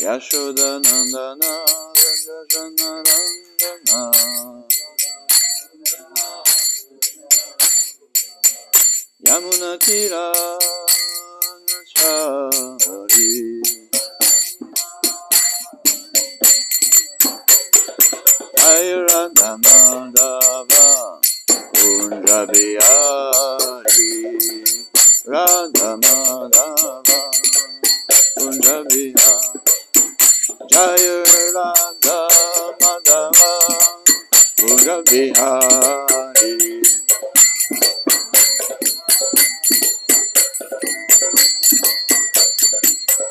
Yashodanandana Rajanarandana Yamunatira Nachari Ayradhamadava Kunjabiyari Radhamadava Kunjabiyari Jaya Radhamadava Kunjabiyari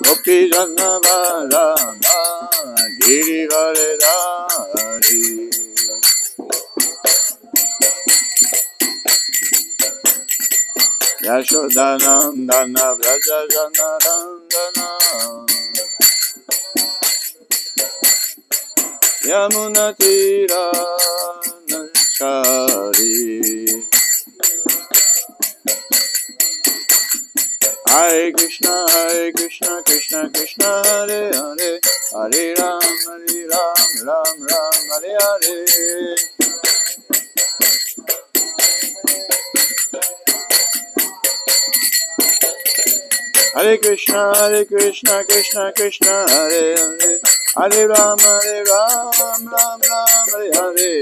Gopi Jannavarama Girivaradari Yashodanandana Vrajajanarandana Yamunatira Nachari Hare Krishna, Krishna Krishna, Hare Hare, Hare Ram, Ram Ram, Hare Hare. Hare Krishna, Krishna Krishna, Hare Hare, Hare Ram, Ram Ram, Hare Hare.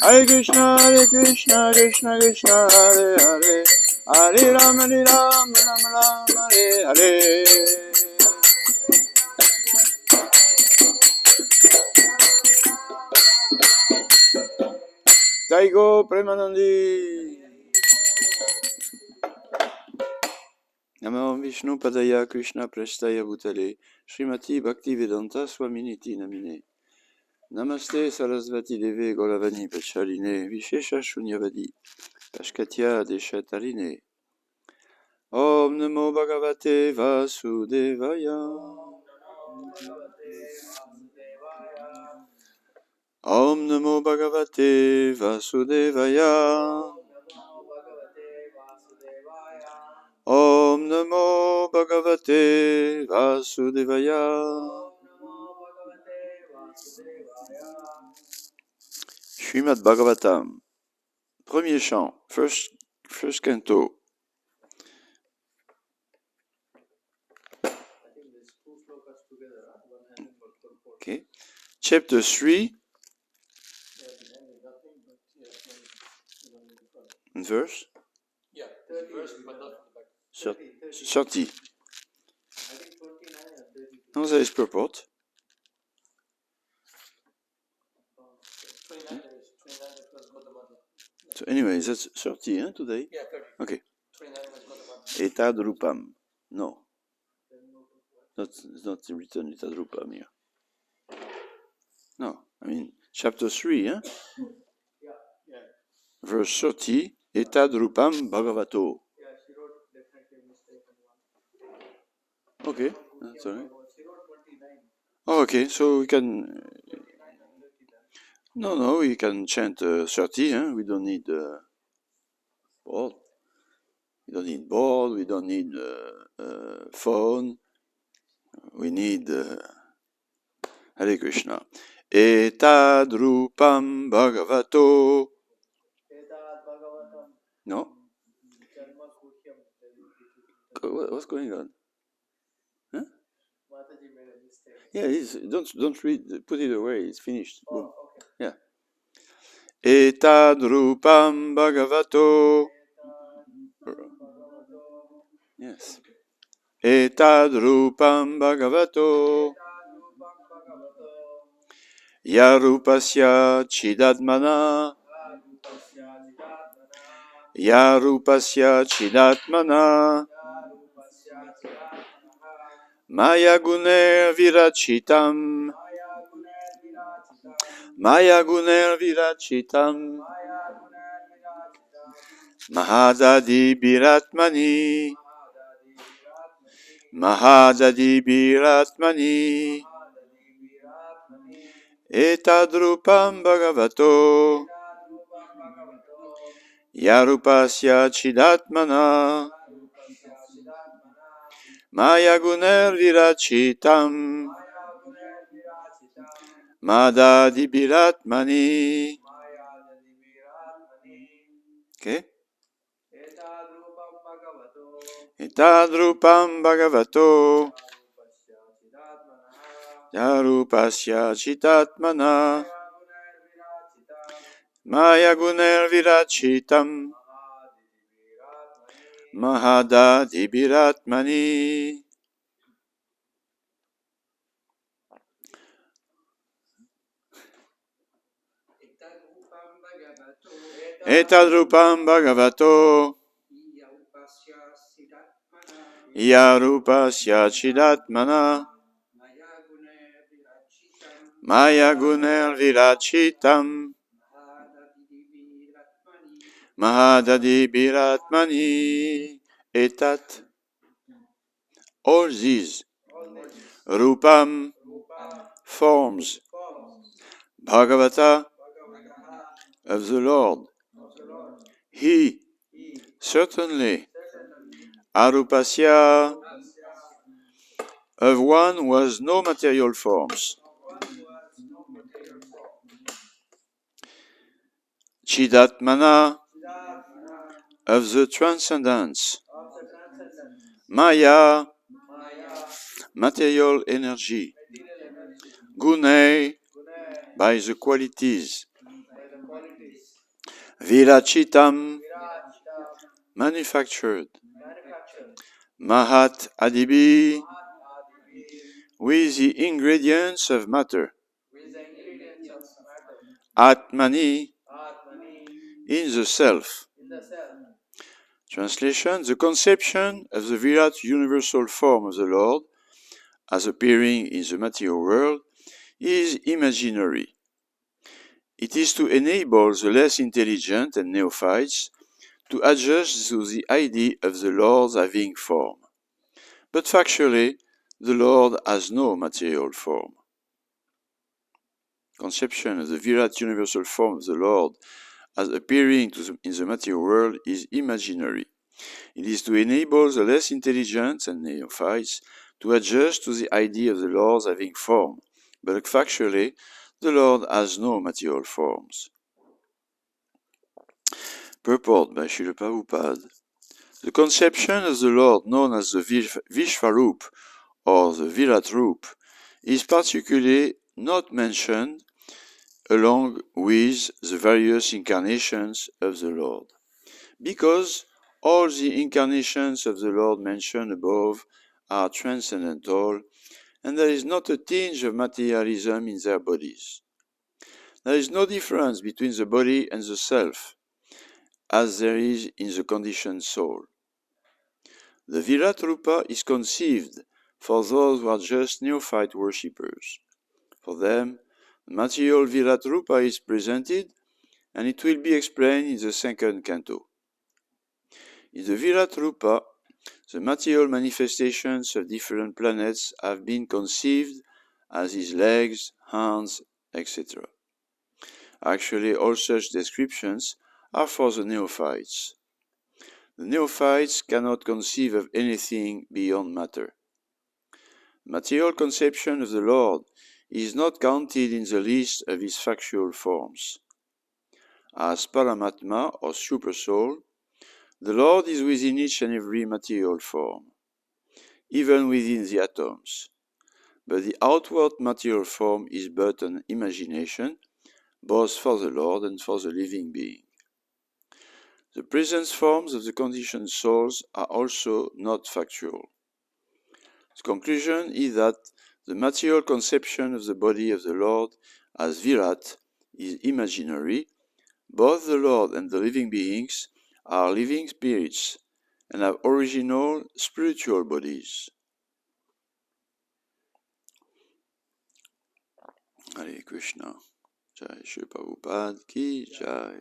Hare Krishna, Krishna Krishna, Hare Hare, Hare Ram, Ram Hare Hare. Taigo Premanandi. Namo Vishnu Padaya Krishna Prestaya Bhutale Srimati Bhaktivedanta Swaminiti Namine Namaste Sarasvati Deve Golavani Pachaline Vishesha Shunyavadi Pashkatya Deshatarine Om Namo Bhagavate Vasudevaya Om Namo Bhagavate Vasudevaya Om Namo Bhagavate Vasudevaya Srimad Bhagavatam, premier chant, first canto. Okay. Chapter 3, verse? Yeah, verse, but not 30. No, there is purport. 29. So anyway, that's 30 today? Yeah, 30. Okay. 29 was Gautamata. Etad Rupam. No. It's not written Etad Rupam here. No, I mean, chapter 3, Yeah. verse 30, Etad Rupam Bhagavato. Yeah, she wrote definitely a mistake on one. Okay, that's all right. She wrote 29. Oh, okay, so we can... No, we can chant 30, we don't need board. We don't need board, we don't need phone. We need Hare Krishna. Etad Rupam Bhagavato. No? What's going on? Huh? Mataji made a mistake. Yeah, don't read. Put it away. It's finished. Oh, boom. okay. Yeah. Etad Rupam Bhagavato. Yes. Etad Rupam Bhagavato. Yarupasya Chidatmana. Yarupasya Chidatmana. Maya Guner Virachitam. Maya Guner Virachitam. Mahadadi Biratmani. Mahadadi Biratmani. Etadrupam Bhagavato. Yarupasya chidatmana Maya guner virachitam Madadi biratmani. Okay? Etadrupam bhagavato Yarupasya chitatmana Maya guner virachitam Mahadadi biratmani. Etadrupam bhagavato Yarupasya chidatmana Maya guner virachitam Mahadadi biratmani. Etat. All these Rupam forms Bhagavata of the Lord. He certainly Arupasya of one who has no material forms. Chidatmana of the transcendence. Maya material energy. Gune by the qualities. Virachitam manufactured. Mahat Adibi with the ingredients of matter. Atmani in the self. Translation: the conception of the Virat universal form of the Lord as appearing in the material world is imaginary. It is to enable the less intelligent and neophytes to adjust to the idea of the Lord having form. But factually, the Lord has no material form. Conception of the Virat universal form of the Lord as appearing in the material world is imaginary. It is to enable the less intelligent and neophytes to adjust to the idea of the Lord having form. But factually, the Lord has no material forms. Purport by Srila Prabhupada. The conception of the Lord known as the Vishvarup or the Viratrup is particularly not mentioned along with the various incarnations of the Lord, because all the incarnations of the Lord mentioned above are transcendental, and there is not a tinge of materialism in their bodies. There is no difference between the body and the self, as there is in the conditioned soul. The Viratrupa is conceived for those who are just neophyte worshippers. For them, the material Viratrupa is presented, and it will be explained in the second canto. In the Viratrupa, the material manifestations of different planets have been conceived as his legs, hands, etc. Actually, all such descriptions are for the neophytes. The neophytes cannot conceive of anything beyond matter. Material conception of the Lord is not counted in the list of his factual forms. As Paramatma or Supersoul, the Lord is within each and every material form, even within the atoms. But the outward material form is but an imagination, both for the Lord and for the living being. The presence forms of the conditioned souls are also not factual. The conclusion is that the material conception of the body of the Lord as Virat is imaginary. Both the Lord and the living beings are living spirits and have original spiritual bodies. Hare Krishna. Jai Shri Prabhupada Ki Jai.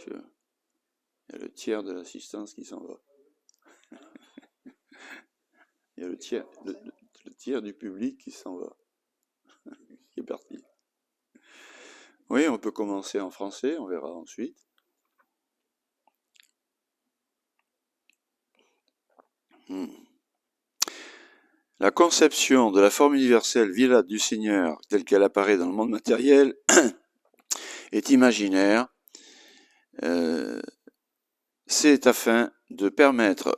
Il y a le tiers de l'assistance qui s'en va. Il y a le tiers du public qui s'en va, qui est parti. Oui, on peut commencer en français, on verra ensuite. La conception de la forme universelle villa du Seigneur, telle qu'elle apparaît dans le monde matériel, est imaginaire. C'est afin de permettre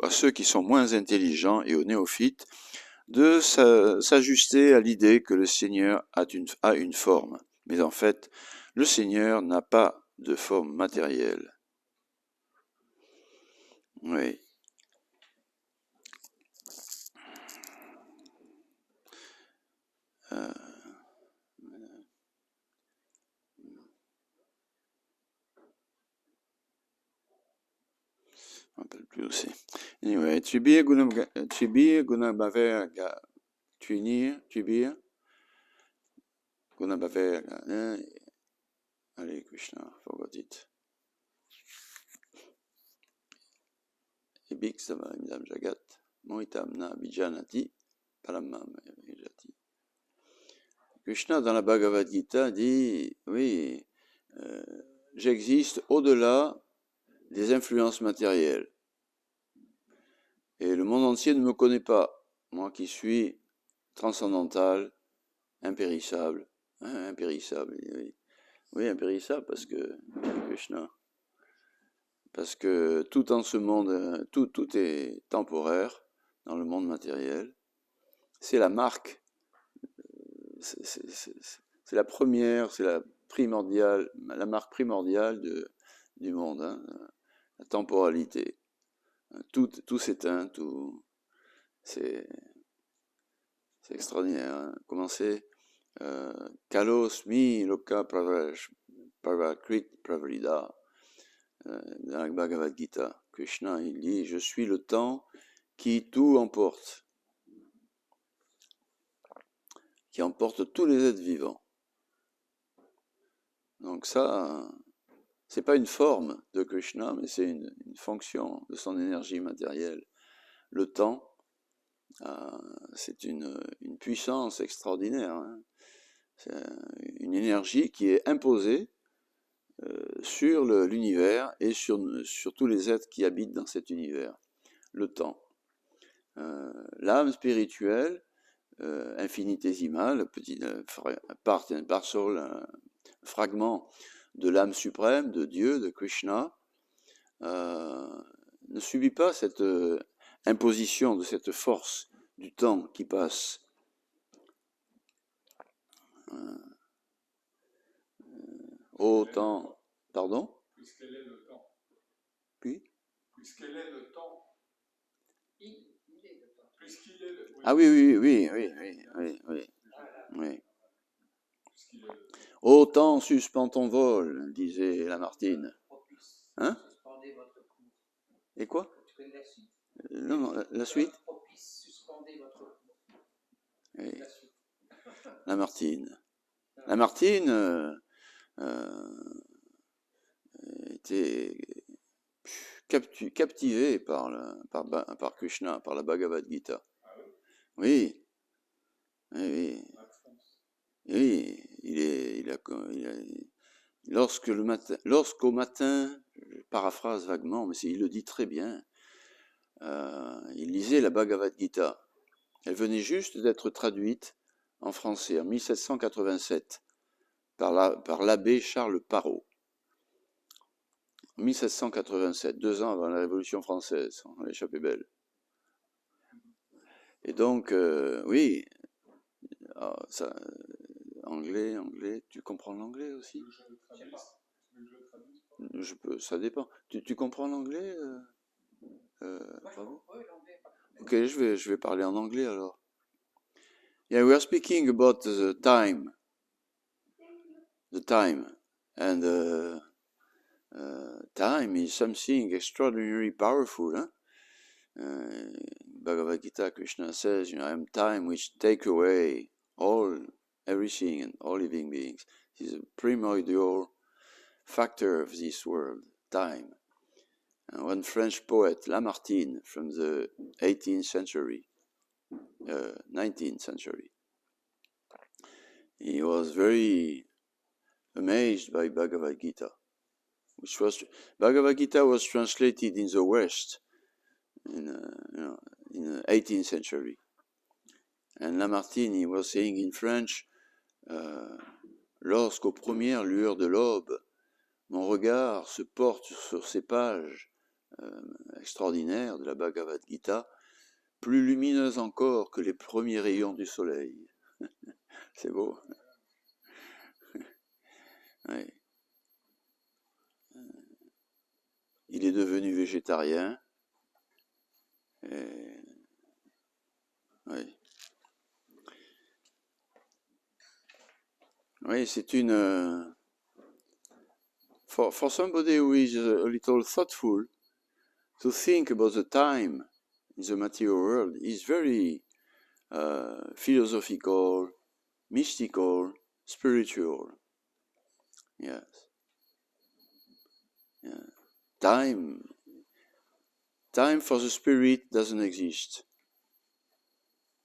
à ceux qui sont moins intelligents et aux néophytes de s'ajuster à l'idée que le Seigneur a une forme. Mais en fait, le Seigneur n'a pas de forme matérielle. Oui. Je ne me rappelle plus aussi. Anyway, Tribir Gunabaver Tribir Gunabaver. Allez, Krishna, forgot it. Ebik Sama Midam Jagat, Mohitamna Bijanati, Paramam Vijati. Krishna, dans la Bhagavad Gita, dit oui, j'existe au-delà des influences matérielles. Et le monde entier ne me connaît pas, moi qui suis transcendantal, impérissable. Impérissable, oui. Oui, impérissable parce que Krishna. Parce que tout en ce monde, tout est temporaire dans le monde matériel. C'est la marque, c'est la première, c'est la primordiale, la marque primordiale du monde, hein, la temporalité. Tout s'éteint, tout. C'est extraordinaire. Hein. Commencer. Kalos mi loka pravakrit pravrida. Dans la Bhagavad Gita, Krishna, il dit, je suis le temps qui tout emporte, qui emporte tous les êtres vivants. Donc ça, c'est pas une forme de Krishna, mais c'est une fonction de son énergie matérielle. Le temps, c'est une puissance extraordinaire. Hein. C'est une énergie qui est imposée sur l'univers et sur tous les êtres qui habitent dans cet univers. Le temps. L'âme spirituelle, infinitésimale, un fragment de l'âme suprême, de Dieu, de Krishna, ne subit pas cette imposition de cette force du temps qui passe. Au temps. Pardon ? Puisqu'elle est le temps. Puis ? Puisqu'elle est le temps. Il est le temps. Puisqu'il est le temps. Ah oui. Ô temps, suspends ton vol, disait Lamartine. Hein ? Suspendez votre cours. Et quoi ? Tu connais la suite ? Non, la suite ? Propice, suspendez votre cours. Oui. La suite. Lamartine. Lamartine était captivé par Krishna, par la Bhagavad Gita. Oui. Lorsqu'au matin, je paraphrase vaguement, mais il le dit très bien, il lisait la Bhagavad Gita. Elle venait juste d'être traduite en français en 1787 par l'abbé Charles Parrot. 1787, 2 ans avant la Révolution française, on a échappé belle. Et donc, oui, ça, anglais, tu comprends l'anglais aussi ? Je peux, ça dépend. Tu comprends l'anglais Bravo. Ok, je vais parler en anglais alors. Yeah, we are speaking about the time, and time is something extraordinarily powerful. Huh? Bhagavad Gita, Krishna says, I am time which take away everything and all living beings. It is a primordial factor of this world, time. One French poet, Lamartine, from the 18th century, 19th century. He was very amazed by Bhagavad Gita, Bhagavad Gita was translated in the West in the 18th century. And Lamartine, he was saying in French, lorsqu'aux premières lueurs de l'aube, mon regard se porte sur ces pages extraordinaires de la Bhagavad Gita, plus lumineuses encore que les premiers rayons du soleil. C'est beau. Oui. Il est devenu végétarien. Et... Oui. Oui, c'est une... For somebody who is a little thoughtful, to think about the time in the material world is very philosophical, mystical, spiritual. Yes. Yeah. Time for the spirit doesn't exist.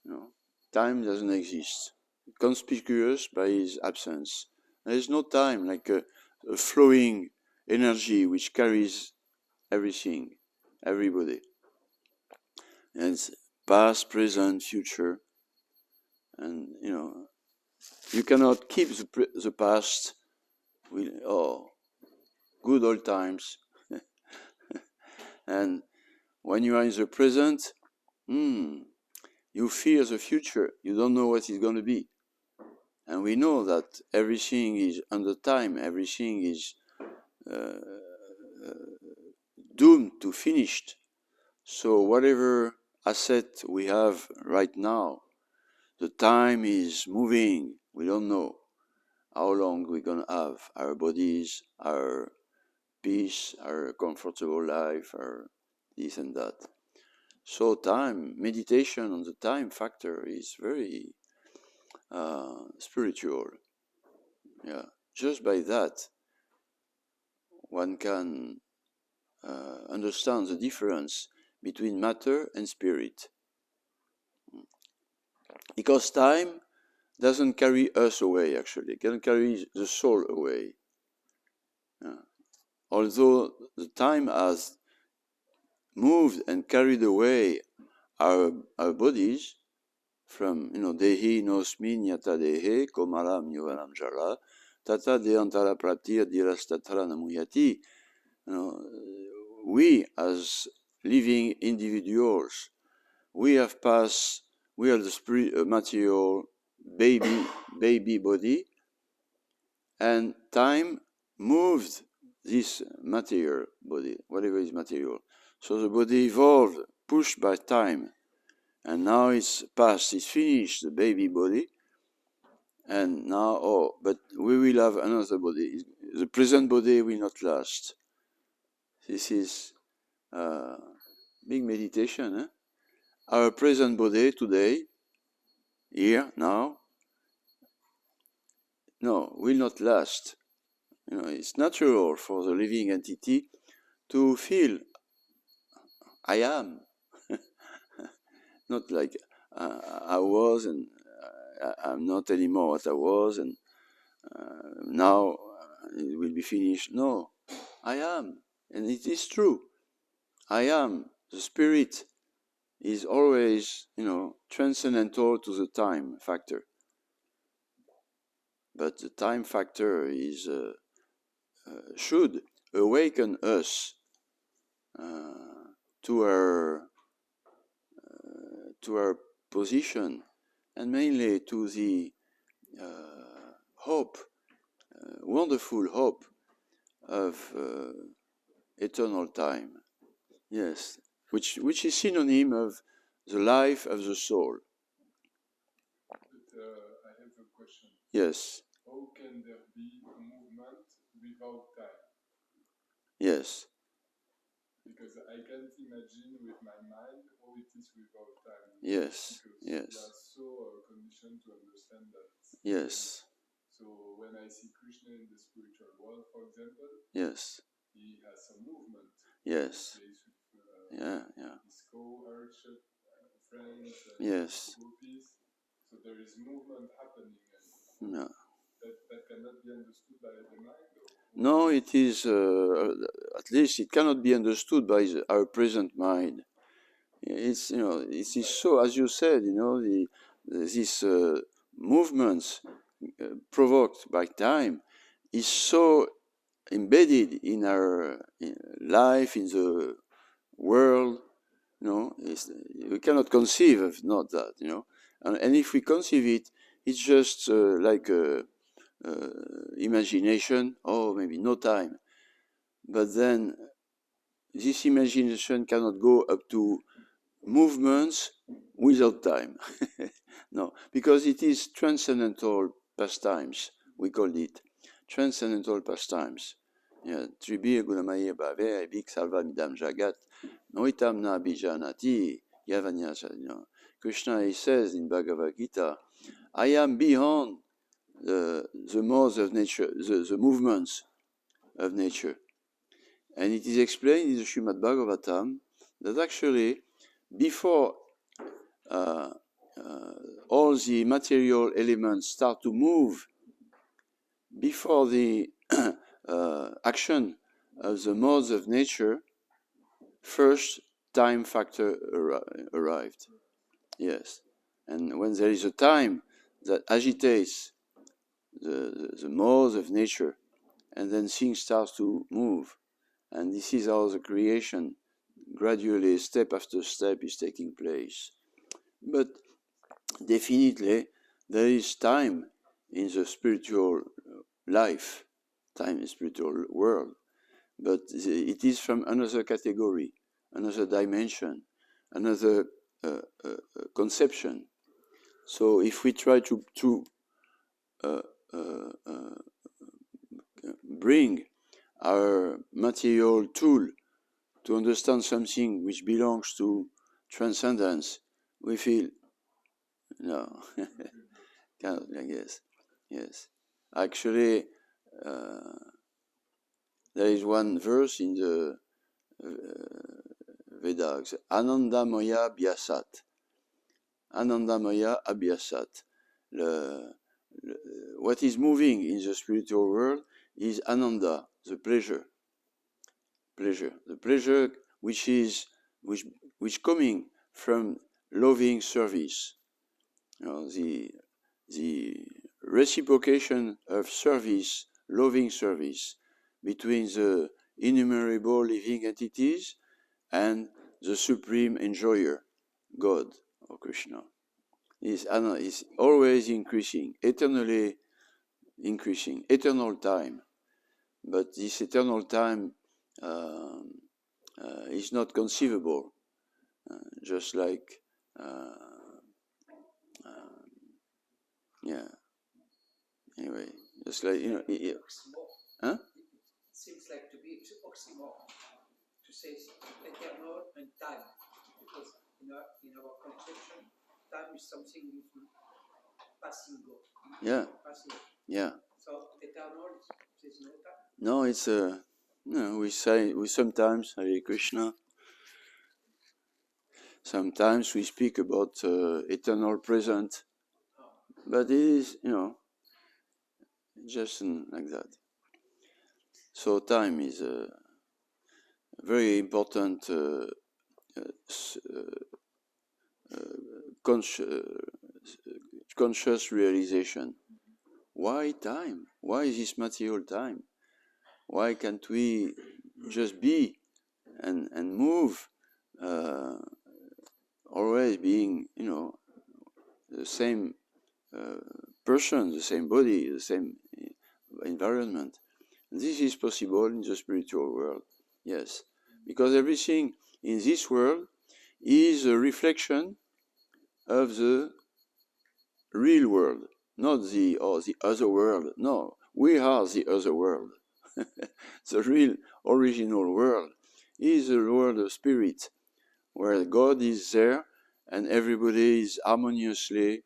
No, time doesn't exist. Conspicuous by its absence. There is no time like a flowing energy which carries everything, everybody. And it's past, present, future. And, you cannot keep the past with, good old times. And when you are in the present, you fear the future. You don't know what it's going to be. And we know that everything is under time. Everything is doomed to finished. So whatever asset we have right now, the time is moving. We don't know how long we're going to have our bodies, our peace, our comfortable life, our this and that. So time, meditation on the time factor is very spiritual. Yeah, just by that, one can understand the difference between matter and spirit. Because time doesn't carry us away, actually. It can carry the soul away. Yeah. Although the time has moved and carried away our bodies from, dehi nosmi nyata dehe komaram yuvanam jara tata deantara praptir dirastatara namuyati. We as living individuals, we are the spirit, material baby body, and time moved this material body, whatever is material. So the body evolved, pushed by time, and now it's past, it's finished, the baby body, and now, but we will have another body. The present body will not last. This is big meditation. Eh? Our present body today, here, now, will not last. It's natural for the living entity to feel, I am. Not like I was and I'm not anymore what I was and now it will be finished. No, I am. And it is true. I am. The spirit is always, transcendental to the time factor. But the time factor is should awaken us to our position, and mainly to the hope, wonderful hope of eternal time. Yes, which is synonym of the life of the soul. But I have a question. Yes. How can there be a movement without time? Yes. Because I can't imagine with my mind how it is without time. Yes. Because Yes. we are so conditioned to understand that. Yes. So when I see Krishna in the spiritual world, for example, yes, he has some movement. yes, He plays with yeah, his co-archer friends and Yes. groupies. So there is movement happening, and Yeah. that cannot be understood by the mind. No, it is, at least it cannot be understood by our present mind. It's, it is so, as you said, these movements provoked by time is so embedded in our life, in the world, we cannot conceive of not that, and if we conceive it, it's just like imagination, oh, maybe no time. But then this imagination cannot go up to movements without time. No, because it is transcendental pastimes, we call it. Transcendental pastimes. Tribi gunamaya bhave, big salva midam jagat, noitam na bijanati, yavanya. Krishna, he says in Bhagavad Gita, I am beyond the modes of nature, the movements of nature. And it is explained in the Srimad Bhagavatam that actually, before all the material elements start to move, before the action of the modes of nature, first time factor arrived. Yes. And when there is a time that agitates the modes of nature, and then things start to move, and this is how the creation gradually, step after step, is taking place. But definitely there is time in the spiritual life, time in the spiritual world, but it is from another category, another dimension, another conception. So if we try to bring our material tool to understand something which belongs to transcendence, we feel, no, yes. Actually, there is one verse in the Vedas, Anandamaya Abhyasat. Anandamaya Abhyasat. What is moving in the spiritual world is Ananda, the pleasure. The pleasure which coming from loving service. The reciprocation of service, loving service, between the innumerable living entities and the supreme enjoyer, God or Krishna, is always increasing, eternally increasing, eternal time. But this eternal time is not conceivable, just like yeah. Anyway, just like huh? Seems like to be oxymoron to say eternal and time, because in our conception, time is something passing go. Yeah. Passing. Yeah. So eternal, there's no time. No, it's we sometimes Hare Krishna. Sometimes we speak about eternal present, but it is just like that. So time is a very important conscious realization. Why time? Why this material time? Why can't we just be and move, always being, the same person, the same body, the same environment? And this is possible in the spiritual world, yes, because everything in this world is a reflection of the real world, not the other world. No, we are the other world. The real original world is a world of spirit, where God is there and everybody is harmoniously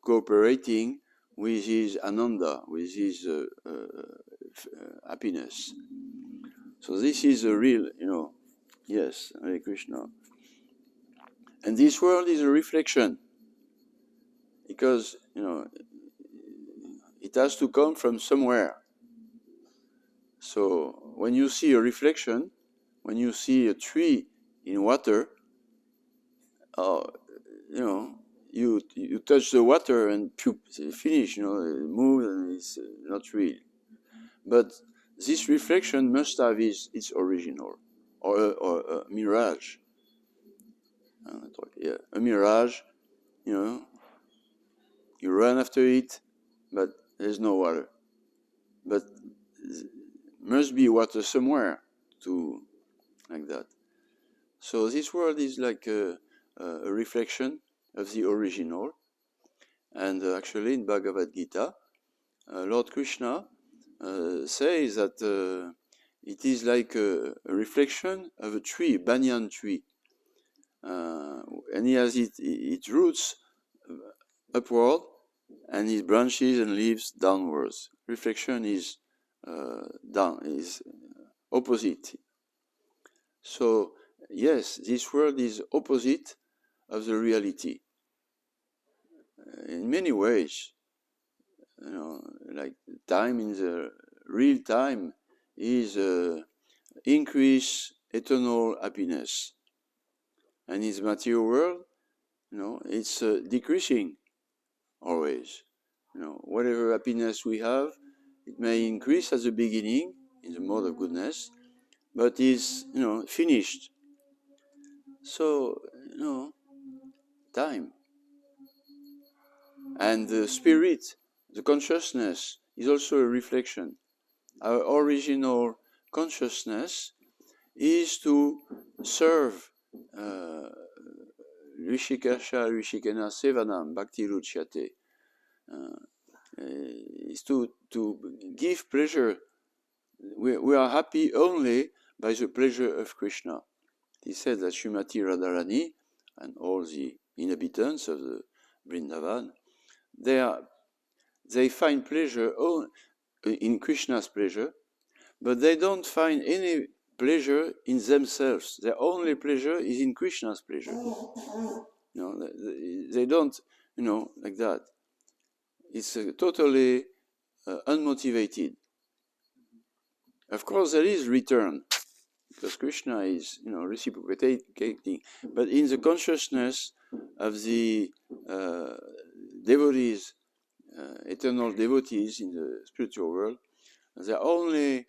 cooperating with his ananda, with his happiness. So this is a real, yes, Hare Krishna. And this world is a reflection, because, it has to come from somewhere. So when you see a reflection, when you see a tree in water, you touch the water and finish, it moves and it's not real. But this reflection must have its original, or a mirage. A mirage, you run after it, but there's no water. But must be water somewhere to, like that. So this world is like a reflection of the original. And actually in Bhagavad Gita, Lord Krishna says that it is like a reflection of a tree, banyan tree. And he has its roots upward, and its branches and leaves downwards. Reflection is down, is opposite. So yes, this world is opposite of the reality in many ways. Like time in the real time is increase eternal happiness, and in the material world, it's decreasing always. Whatever happiness we have, it may increase at the beginning in the mode of goodness, but is finished. So time and the spirit, the consciousness is also a reflection. Our original consciousness is to serve Rishikasha Rishikena Sevanam Bhakti Ruchyate. Is to give pleasure. We are happy only by the pleasure of Krishna. He said that Srimati Radharani and all the inhabitants of the Vrindavan, they find pleasure in Krishna's pleasure, but they don't find any pleasure in themselves. Their only pleasure is in Krishna's pleasure. They don't, like that. It's totally unmotivated. Of course, there is return, because Krishna is, reciprocating. But in the consciousness of the devotees, eternal devotees in the spiritual world, their only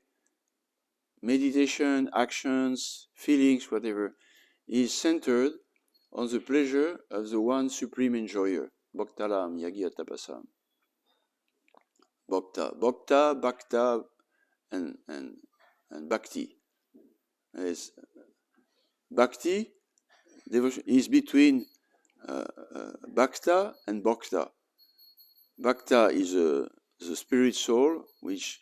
meditation, actions, feelings, whatever, is centered on the pleasure of the one supreme enjoyer, Bhaktalam Yagya Tapasam. Bhakta, and bhakti. Bhakti devotion is between bhakta and bhakta. Bhakta is the spirit soul which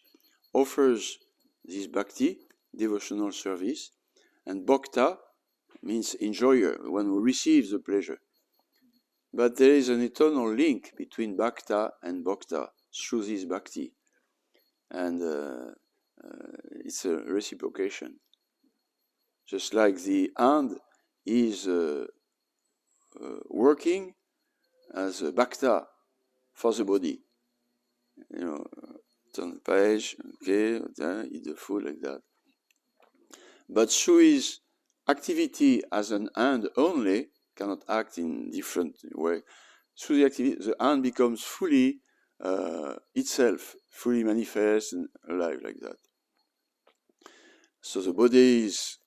offers this bhakti, devotional service, and bhakta means enjoyer, one who receives the pleasure. But there is an eternal link between bhakta and bhakta through this bhakti, and it's a reciprocation. Just like the hand is working as a bhakta for the body. Turn the page, okay, eat the food, like that. But through his activity as an hand only, cannot act in different way. Through the activity, the hand becomes fully itself, fully manifest and alive, like that. So the body is,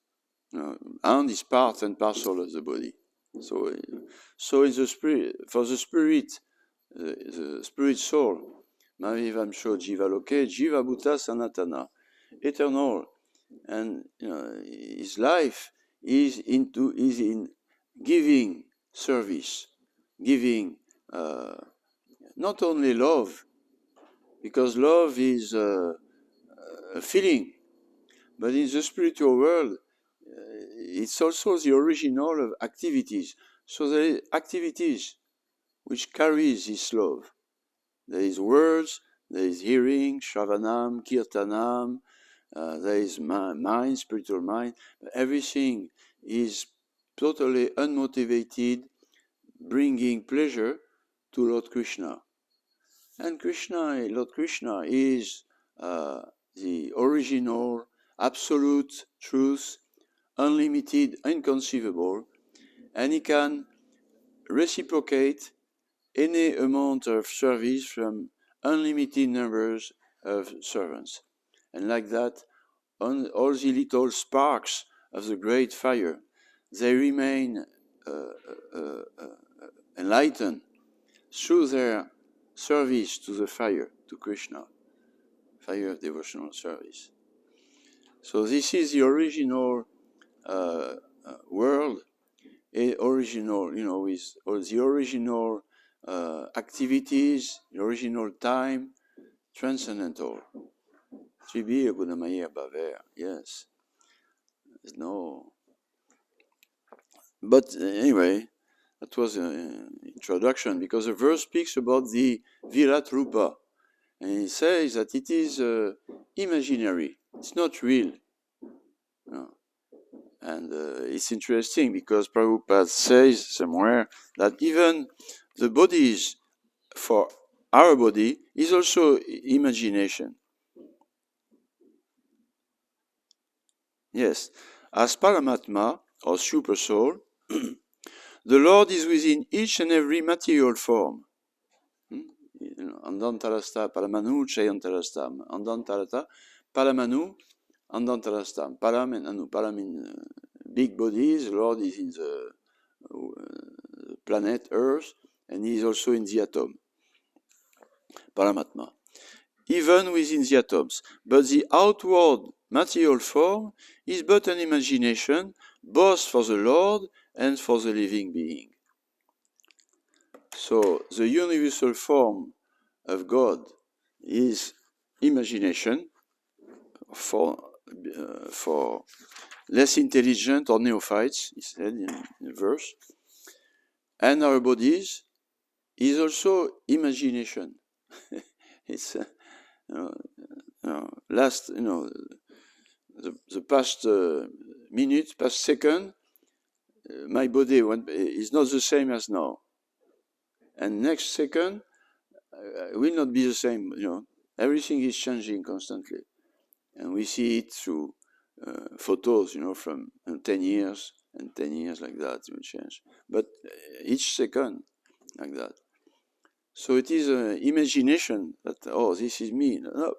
hand is part and parcel of the body. So in the spirit, for the spirit, the spirit soul, Mahivamsho Jiva Loke, Jiva Bhuta Sanatana, eternal, and his life is in giving service, giving not only love, because love is a feeling, but in the spiritual world, it's also the original of activities. So there are activities which carries this love. There is words, there is hearing, shravanam, kirtanam, there is mind, spiritual mind. Everything is totally unmotivated, bringing pleasure to Lord Krishna. And Lord Krishna is the original, absolute truth, unlimited, inconceivable, and he can reciprocate any amount of service from unlimited numbers of servants. And like that, all the little sparks of the great fire, they remain enlightened through their service to the fire, to Krishna, fire of devotional service. So this is the original world, original, with all the original activities, the original time, transcendental. Tribir Gunamaya Baver, yes. There's no. But anyway, that was an introduction, because the verse speaks about the Virat Rupa, and it says that it is imaginary, it's not real. No. And it's interesting because Prabhupada says somewhere that even the bodies for our body is also imagination. Yes, as Paramatma or Super Soul, the Lord is within each and every material form. Andantarasta, Paramanu, Chayantarastam. Andantarata, Paramanu, Andantarastam. Param and Anu. Param in big bodies, the Lord is in the planet Earth, and he is also in the atom. Paramatma. Even within the atoms. But the outward material form is but an imagination, both for the Lord and for the living being. So the universal form of God is imagination for less intelligent or neophytes, he said in the verse. And our bodies is also imagination. It's the past minute, past second, my body is not the same as now, and next second will not be the same. Everything is changing constantly, and we see it through photos. From 10 years and 10 years like that, it will change. But each second, like that. So it is an imagination that, oh, this is me. No,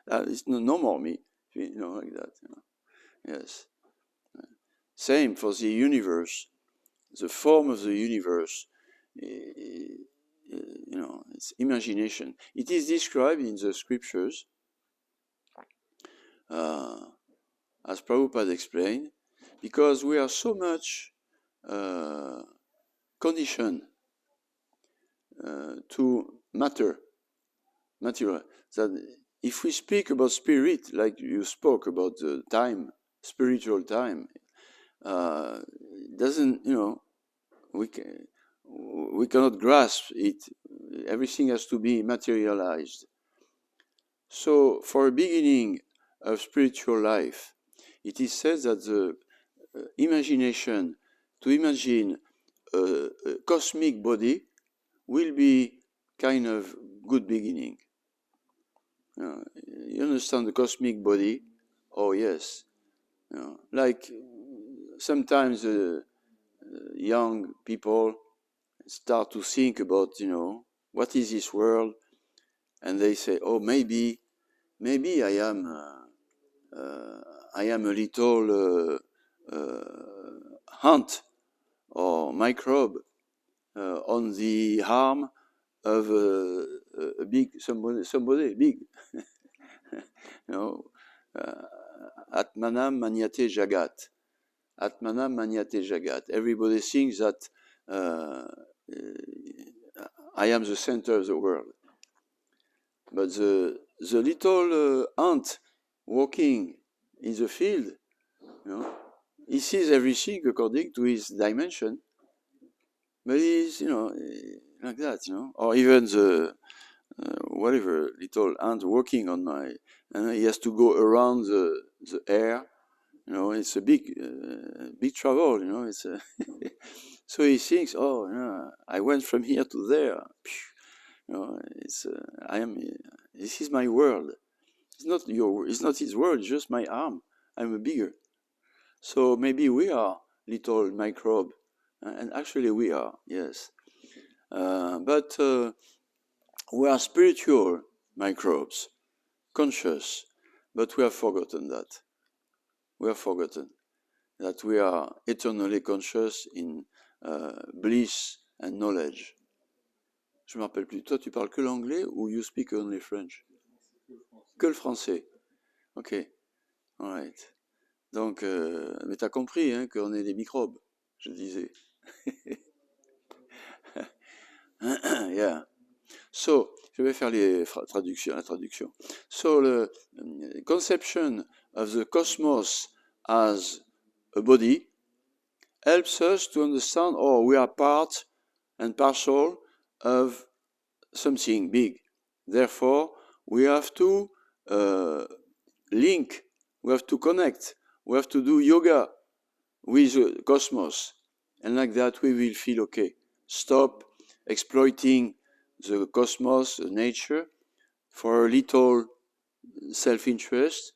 it's no more me. Like that. Yes. Same for the universe. The form of the universe, it's imagination. It is described in the scriptures, as Prabhupada explained, because we are so much conditioned to material, that if we speak about spirit, like you spoke about the time, spiritual time, doesn't, we cannot grasp it. Everything has to be materialized. So for a beginning of spiritual life, it is said that the imagination, to imagine a cosmic body, will be kind of good beginning. You understand the cosmic body? Oh yes. Like sometimes young people start to think about, what is this world? And they say, oh, maybe I am a little ant or microbe on the arm of a big somebody big. Atmanam manyate jagat. Atmanam manyate jagat. Everybody thinks that I am the center of the world. But the little ant walking in the field, he sees everything according to his dimension. But he's, like that, Or even the whatever little ant walking on my, and he has to go around the air You know, it's a big travel. You know, it's so he thinks, oh, yeah, I went from here to there. You know, it's this is my world. It's not his world. It's just my arm. I'm a bigger. So maybe we are little microbe, and actually we are, yes. But we are spiritual microbes, conscious, but we have forgotten that. We have forgotten that we are eternally conscious in bliss and knowledge. Je me rappelle plus. Toi, tu parles que l'anglais ou you speak only French? Que le français. Ok. All right. Donc, mais t'as compris hein, qu'on est des microbes, je disais. Yeah. So, je vais faire la traduction. So, the conception of the cosmos as a body helps us to understand, we are part and parcel of something big. Therefore, we have to link, we have to connect, we have to do yoga with the cosmos. And like that, we will feel okay. Stop exploiting the cosmos, the nature, for a little self-interest.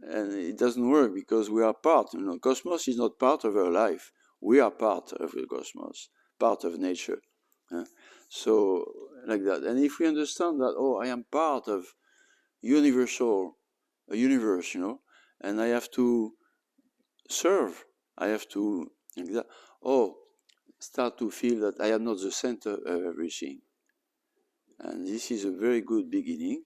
And it doesn't work because we are part. You know, cosmos is not part of our life. We are part of the cosmos, part of nature. So, like that. And if we understand that, I am part of a universe, you know, and I have to serve, I have to, like that, start to feel that I am not the center of everything. And this is a very good beginning.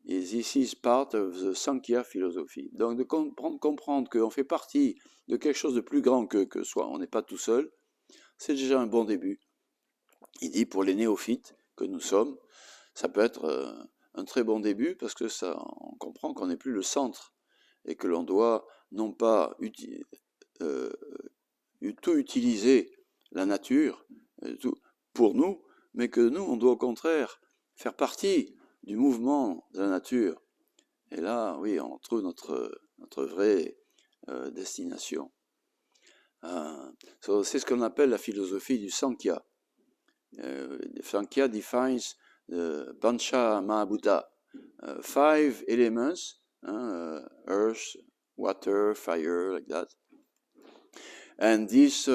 This is part of the Sankhya philosophy. Donc de comprendre qu'on fait partie de quelque chose de plus grand que soi, on n'est pas tout seul, c'est déjà un bon début. Il dit pour les néophytes que nous sommes, ça peut être un très bon début parce que on comprend qu'on n'est plus le centre et que l'on doit non pas tout utiliser la nature pour nous, mais que nous, on doit au contraire faire partie du mouvement de la nature. Et là, oui, on trouve notre vraie destination. C'est ce qu'on appelle la philosophie du Sankhya. Sankhya defines the Pancha Mahabhuta, 5 elements, earth, water, fire, like that. And these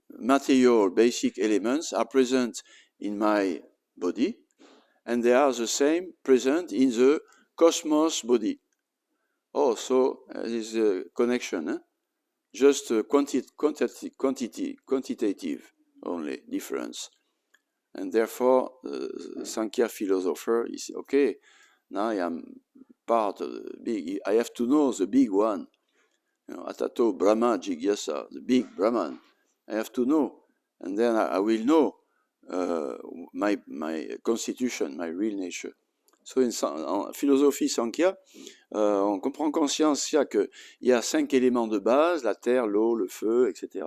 material basic elements are present in my body, and they are the same present in the cosmos body. So this is a connection, just quantitative only difference. And therefore, the Sankhya philosopher is, okay, now I am part of the big, I have to know the big one. You know, Atato Brahma Jigyasa, the big Brahman. I have to know, and then I will know my constitution, my real nature. So en philosophie Sankhya, on comprend conscience qu'il y a 5 éléments de base, la terre, l'eau, le feu, etc.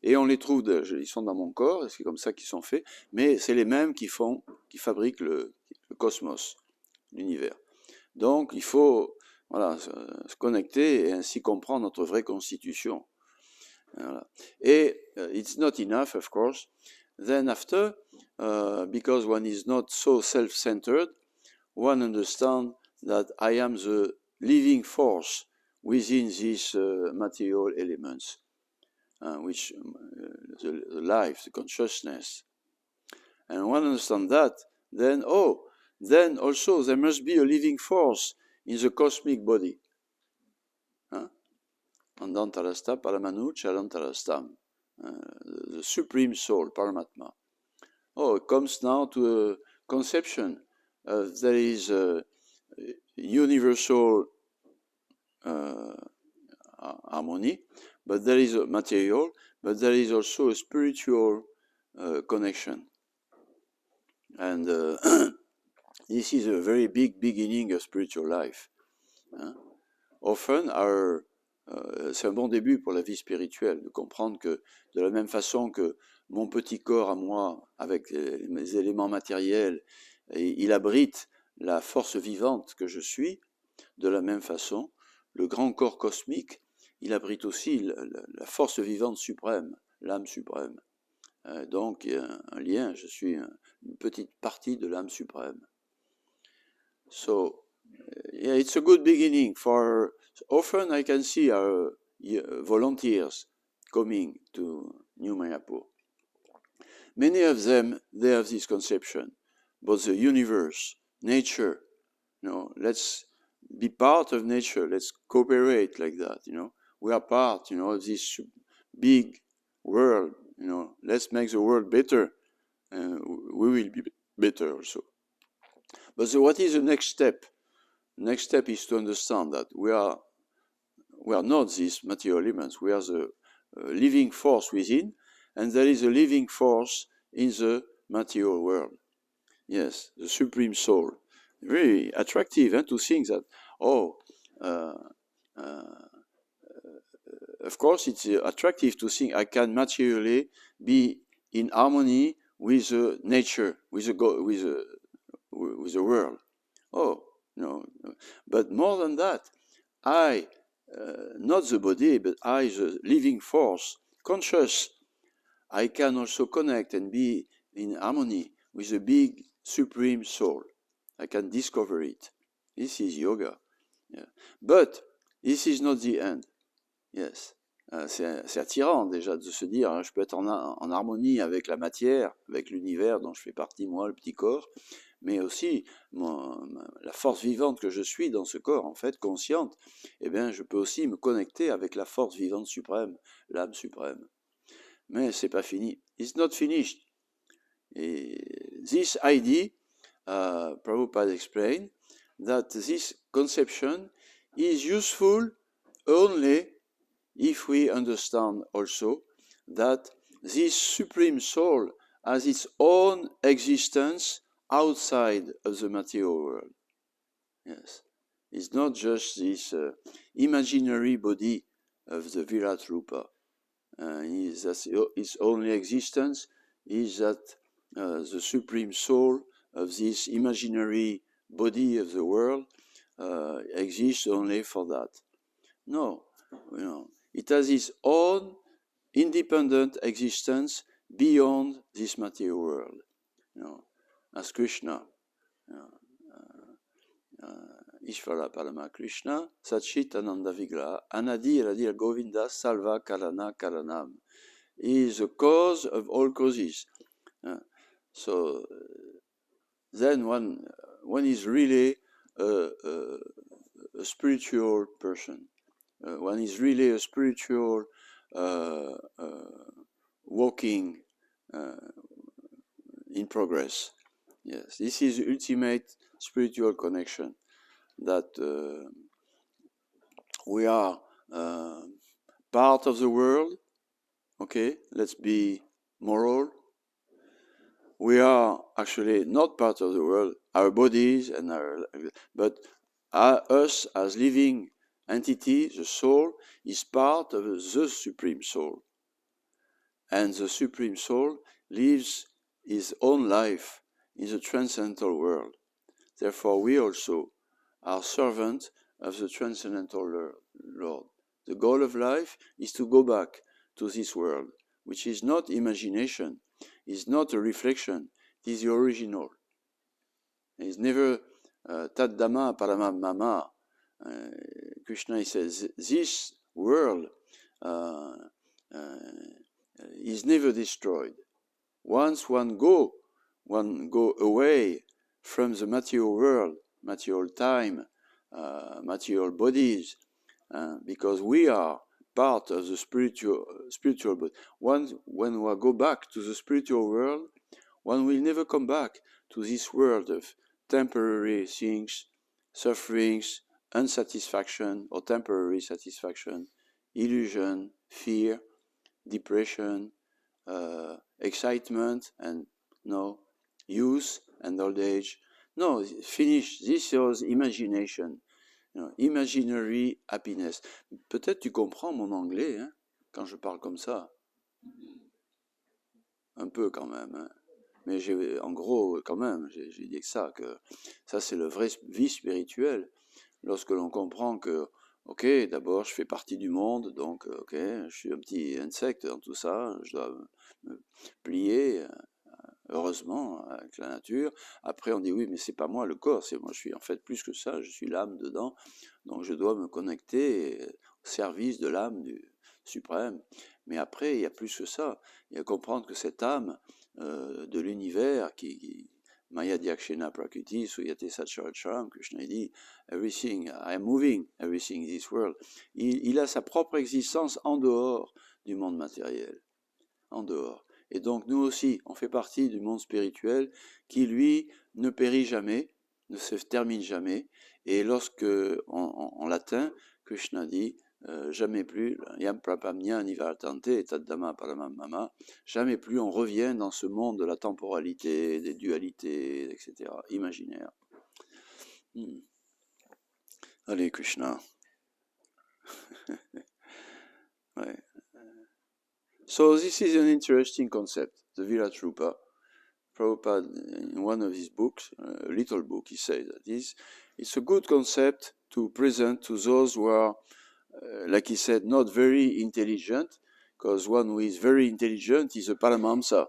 Et on les trouve, ils sont dans mon corps, c'est comme ça qu'ils sont faits, mais c'est les mêmes qui fabriquent le cosmos, l'univers. Donc il faut se connecter et ainsi comprendre notre vraie constitution. Voilà. Et it's not enough, of course. Then after, because one is not so self-centered, one understands that I am the living force within these material elements, which the life, the consciousness. And one understands that, then also there must be a living force in the cosmic body. Andantarasta Paramanu Chalantarastam, the Supreme Soul, Paramatma. It comes now to a conception. There is a universal harmony, but there is a material, but there is also a spiritual connection. And this is a very big beginning of spiritual life. Often c'est un bon début pour la vie spirituelle, de comprendre que de la même façon que mon petit corps à moi, avec mes éléments matériels, il abrite la force vivante que je suis, de la même façon, le grand corps cosmique, il abrite aussi la force vivante suprême, l'âme suprême. Donc, il y a un lien, je suis une petite partie de l'âme suprême. So, yeah, it's a good beginning for, often I can see our volunteers coming to New Mayapur. Many of them, they have this conception, but the universe, nature, let's be part of nature, let's cooperate like that, we are part, of this big world, let's make the world better, and we will be better also. But what is the next step? Next step is to understand that we are not these material elements, we are the living force within, and there is a living force in the material world. Yes, the Supreme Soul. Very attractive to think that, of course it's attractive to think I can materially be in harmony with nature, with the world. No. But more than that, I, not the body, but I, the living force, conscious, I can also connect and be in harmony with the big Supreme Soul. I can discover it. This is yoga. Yeah. But this is not the end. Yes. C'est attirant déjà de se dire, je peux être en harmonie avec la matière, avec l'univers dont je fais partie, moi, le petit corps, mais aussi la force vivante que je suis dans ce corps, en fait, consciente, eh bien, je peux aussi me connecter avec la force vivante suprême, l'âme suprême. Mais c'est pas fini. It's not finished. Et this idea, Prabhupada explained that this conception is useful only if we understand also that this Supreme Soul has its own existence outside of the material world. Yes. It's not just this imaginary body of the Virat Rupa. Its only existence is that the Supreme Soul of this imaginary body of the world exists only for that. No, it has its own independent existence beyond this material world. As Krishna, Ishvara Parama Krishna, Satchit Ananda Vigraha, Anadi Radhir Govinda Salva Karana Karanam. He is the cause of all causes. So then one is really a spiritual person. One is really a spiritual walking in progress. Yes, this is the ultimate spiritual connection, that we are part of the world. Okay, let's be moral. We are actually not part of the world, our bodies and but us as living entity, the soul, is part of the Supreme Soul. And the Supreme Soul lives his own life in the transcendental world. Therefore, we also are servants of the transcendental Lord. The goal of life is to go back to this world, which is not imagination, is not a reflection, it is the original. It is never Taddama Paramam Mama. Krishna says, this world is never destroyed. Once one go away from the material world, material time, material bodies, because we are part of the spiritual body. When we go back to the spiritual world, one will never come back to this world of temporary things, sufferings, unsatisfaction or temporary satisfaction, illusion, fear, depression, excitement, and youth and old age. No, finish. This is imagination. Imaginary happiness. Peut-être tu comprends mon anglais quand je parle comme ça. Un peu quand même. Mais en gros, quand même, j'ai dit que ça c'est le vrai vie spirituelle. Lorsque l'on comprend que Ok, d'abord je fais partie du monde, donc ok, je suis un petit insecte dans tout ça, je dois me plier, heureusement, avec la nature. Après on dit oui, mais c'est pas moi le corps, c'est moi, je suis en fait plus que ça, je suis l'âme dedans, donc je dois me connecter au service de l'âme du suprême. Mais après, il y a plus que ça, il y a comprendre que cette âme de l'univers qui Maya Dyakshena Prakriti, Suyate Satcharacharam, Krishna dit, everything, I am moving, everything in this world. Il a sa propre existence en dehors du monde matériel, en dehors. Et donc nous aussi, on fait partie du monde spirituel qui, lui, ne périt jamais, ne se termine jamais. Et lorsque on l'atteint, Krishna dit, jamais plus, yam prapamnya nivartante taddama paramam mama, jamais plus on revient dans ce monde de la temporalité, des dualités, etc., imaginaire. Allez, Krishna. Ouais. So this is an interesting concept, the Virat Rupa. Prabhupada, in one of his books, a little book, he says that it's a good concept to present to those who are, like he said, not very intelligent, because one who is very intelligent is a Paramahamsa.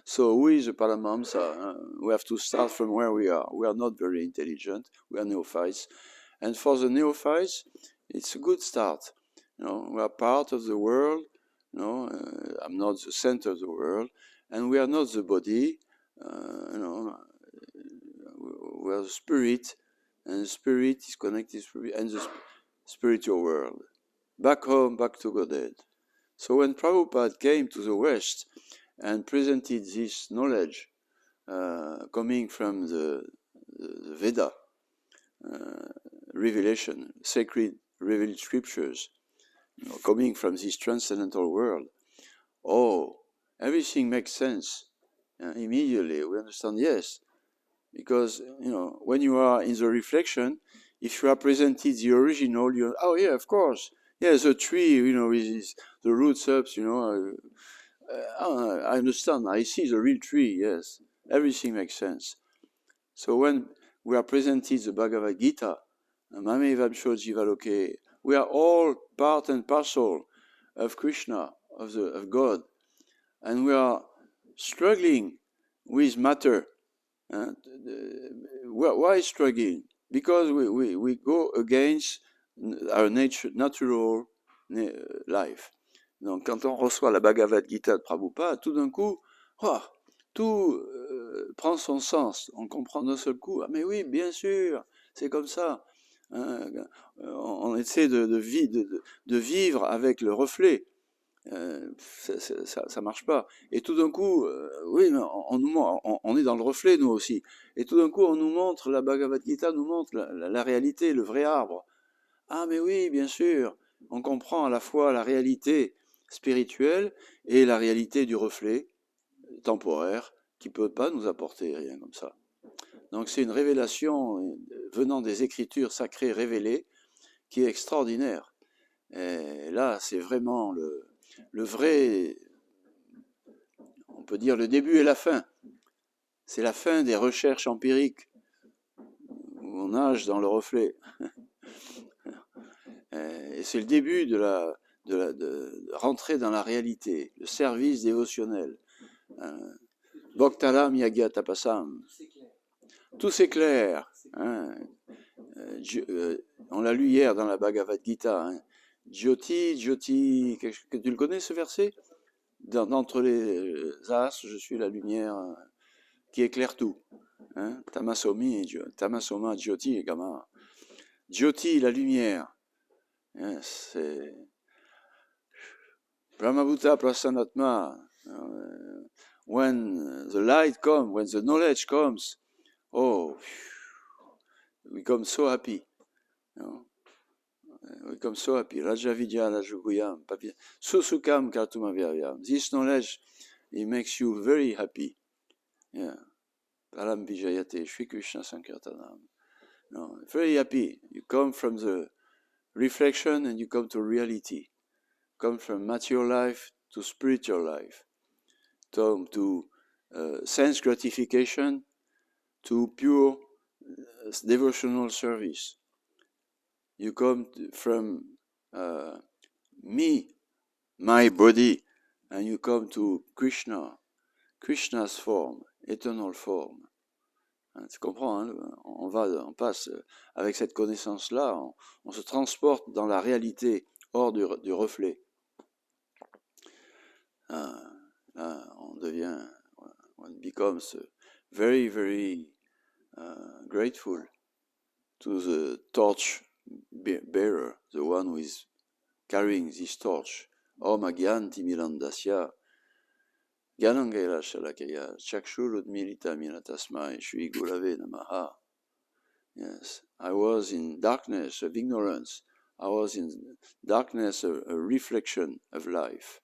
So who is a Paramahamsa? We have to start from where we are. We are not very intelligent, we are neophytes. And for the neophytes, it's a good start. We are part of the world. I'm not the center of the world, and we are not the body. We are the spirit, and the spirit is connected to the spiritual world. Back home, back to Godhead. So when Prabhupada came to the West and presented this knowledge coming from the Veda, revelation, sacred revealed scriptures, coming from this transcendental world, everything makes sense. Immediately we understand, yes, because when you are in the reflection, if you are presented the original, yeah, of course, yes, the tree, with the roots up, I understand, I see the real tree, yes, everything makes sense. So when we are presented the Bhagavad Gita, Mame Vamsho Jivaloke, we are all part and parcel of Krishna, of God, and we are struggling with matter. Why struggling? Because we go against our natural life. Donc quand on reçoit la Bhagavad Gita de Prabhupada, tout d'un coup, tout prend son sens. On comprend d'un seul coup. Ah mais oui, bien sûr, c'est comme ça. On essaie de vivre avec le reflet. Ça marche pas. Et tout d'un coup, oui, on est dans le reflet nous aussi. Et tout d'un coup, on nous montre, la Bhagavad Gita nous montre la réalité, le vrai arbre. Ah mais oui, bien sûr, on comprend à la fois la réalité spirituelle et la réalité du reflet temporaire qui peut pas nous apporter rien comme ça. Donc c'est une révélation venant des écritures sacrées révélées qui est extraordinaire. Et là, c'est vraiment le vrai, on peut dire le début et la fin. C'est la fin des recherches empiriques où on nage dans le reflet. Et c'est le début de rentrer dans la réalité, le service dévotionnel. Bhaktaram Yagya Tapasam. Tout s'éclaire. On l'a lu hier dans la Bhagavad Gita. Jyoti, Jyoti, tu le connais ce verset? D'entre les astres, je suis la lumière qui éclaire tout. Tamasoma, Jyoti, Gama. Jyoti, la lumière. C'est Brahmabhuta Prasanatma. When the light comes, when the knowledge comes, we become so happy. We become so happy. Rajavidya Rajuguyam, Susukam Kartumavyayam. This knowledge, it makes you very happy. Yeah. Param Vijayate, Shri Krishna Sankirtanam. Very happy. You come from the reflection and you come to reality. Come from material life to spiritual life. To sense gratification to pure devotional service. You come from me, my body, and you come to Krishna, Krishna's form, eternal form. Tu comprends, hein, on passe avec cette connaissance-là, on se transporte dans la réalité hors du reflet. On devient, one becomes very, very grateful to the torch bearer, the one who is carrying this torch. Om Agyanti Milandasya Gyanangela Shalakaya Chakshurudmilita Minatasmai Shri Gurave Namaha. Yes, I was in darkness of ignorance. I was in darkness of a reflection of life.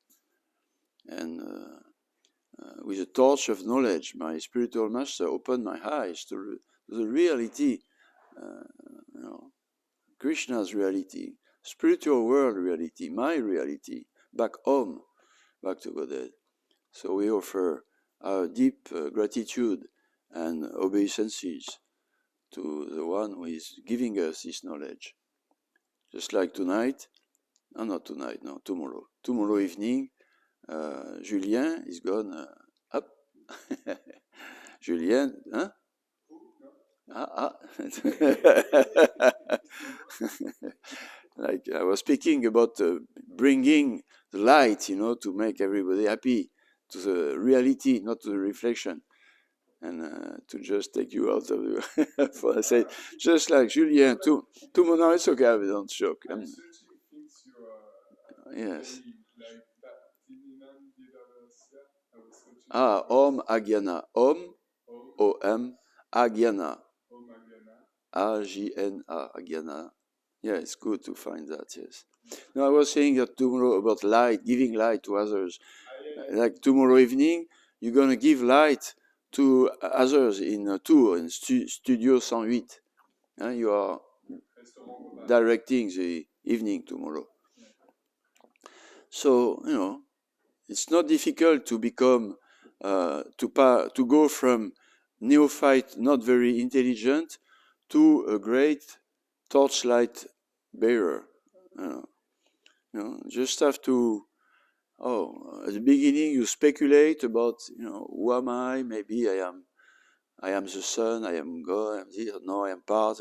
And with a torch of knowledge, my spiritual master opened my eyes to the reality, Krishna's reality, spiritual world reality, my reality, back home, back to Godhead. So we offer our deep gratitude and obeisances to the one who is giving us this knowledge. Just like tonight, not tonight, no, tomorrow. Tomorrow evening, Julien is gone up. Julien, hein? Like I was speaking about bringing the light, to make everybody happy, to the reality, not to the reflection, and to just take you out of the. For I say, just like Julien, tomorrow it's okay, I don't joke. Yes. Om Agyana, Om, O-M, Agyana, A-G-N-A, Agyana. Yeah, it's good to find that, yes. No, I was saying that tomorrow about light, giving light to others. Like tomorrow evening, you're going to give light to others in Studio 108. You are directing the evening tomorrow. So, it's not difficult to become, to go from neophyte, not very intelligent, to a great torchlight bearer. Just have to, at the beginning you speculate about, who am I? Maybe I am the Son, I am God, I am this, no, I am part,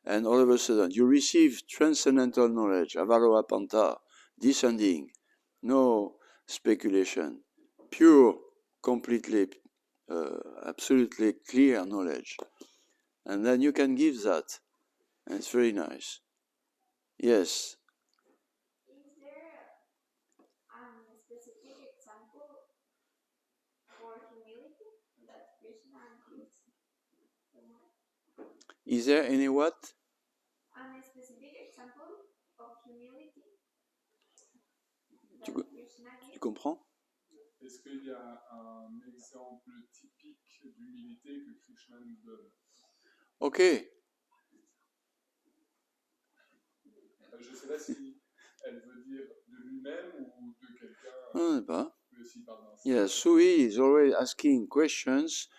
and all of a sudden you receive transcendental knowledge, Avarohapanta, descending, no speculation, pure, completely, absolutely clear knowledge. And then you can give that, and it's very nice. Yes. Is there a specific example for humility that Krishna gives? Is there any what? A specific example of humility that Tu Krishna gives? comprends? Est-ce qu'il y a un exemple typique d'humilité que Krishna nous donne? Ok. Je ne sais pas si elle veut dire de lui-même ou de quelqu'un. Yes, Sui is always asking questions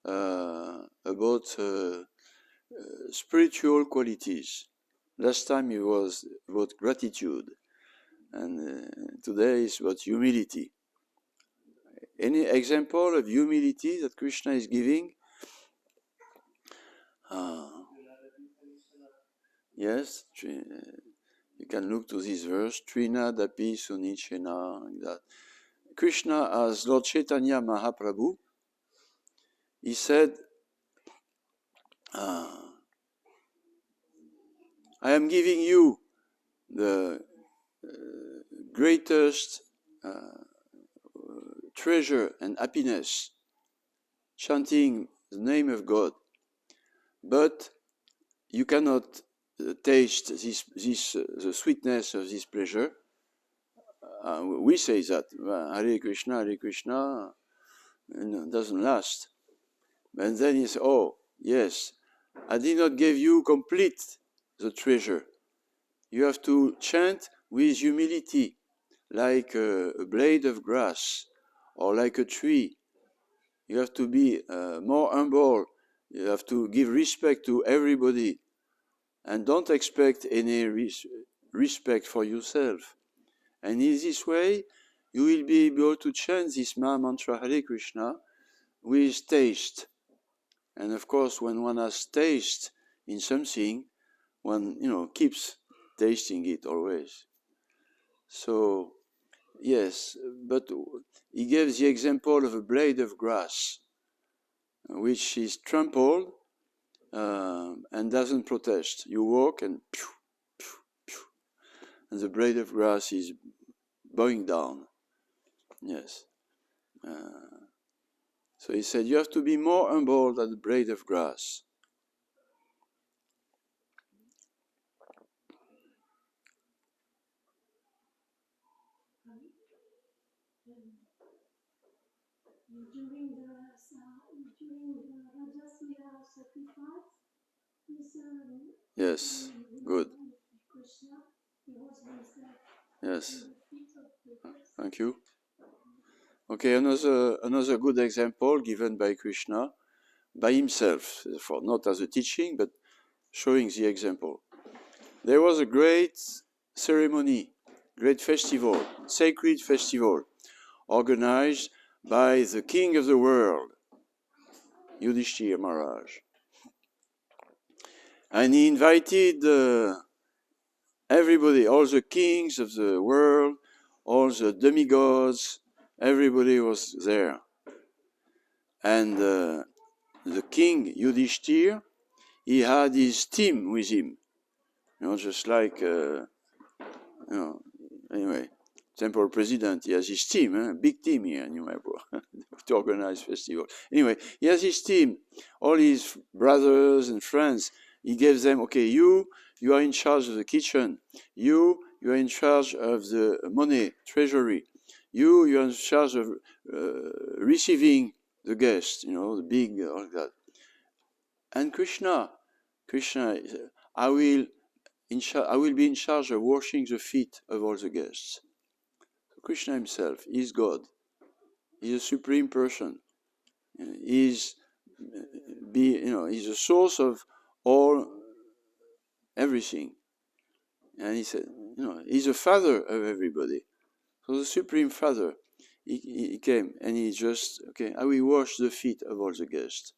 about spiritual qualities. Last time it was about gratitude, and today is about humility. Any example of humility that Krishna is giving? Yes, you can look to this verse, Trina Dapi Sunichena, like that. Krishna, as Lord Chaitanya Mahaprabhu, he said, I am giving you the greatest treasure and happiness, chanting the name of God, but you cannot taste the sweetness of this pleasure. We say that Hare Krishna, and it doesn't last. And then he says, oh, yes, I did not give you complete the treasure. You have to chant with humility, like a blade of grass, or like a tree. You have to be more humble. You have to give respect to everybody. and don't expect any respect for yourself. And in this way, you will be able to chant this mantra Hare Krishna with taste. And of course, when one has taste in something, one keeps tasting it always. So yes, but he gives the example of a blade of grass, which is trampled and doesn't protest. You walk and pew, pew, pew, and the blade of grass is bowing down. Yes. So he said, you have to be more humble than the blade of grass. During the Rajasvira sacrifice, Yes, good. Krishna, he was with Yes, the feet of the gods. thank you. Okay, another good example given by Krishna, by himself, therefore not as a teaching, but showing the example. There was a great ceremony, great festival, sacred festival, organized by the king of the world, Yudhishthira Maharaj. And he invited everybody, all the kings of the world, all the demigods, everybody was there. And the king Yudhishthira, he had his team with him, just like, anyway, temple president, he has his team, big team here in New to organize festival. Anyway, he has his team, all his brothers and friends. He gave them, okay, you are in charge of the kitchen. You are in charge of the money, treasury. You are in charge of receiving the guests, the big, all that. And Krishna, I will be in charge of washing the feet of all the guests. Krishna himself is God. He's a supreme person. He's the source of everything. And he said, he's the father of everybody. So the supreme father, he came and he just, okay, I will wash the feet of all the guests.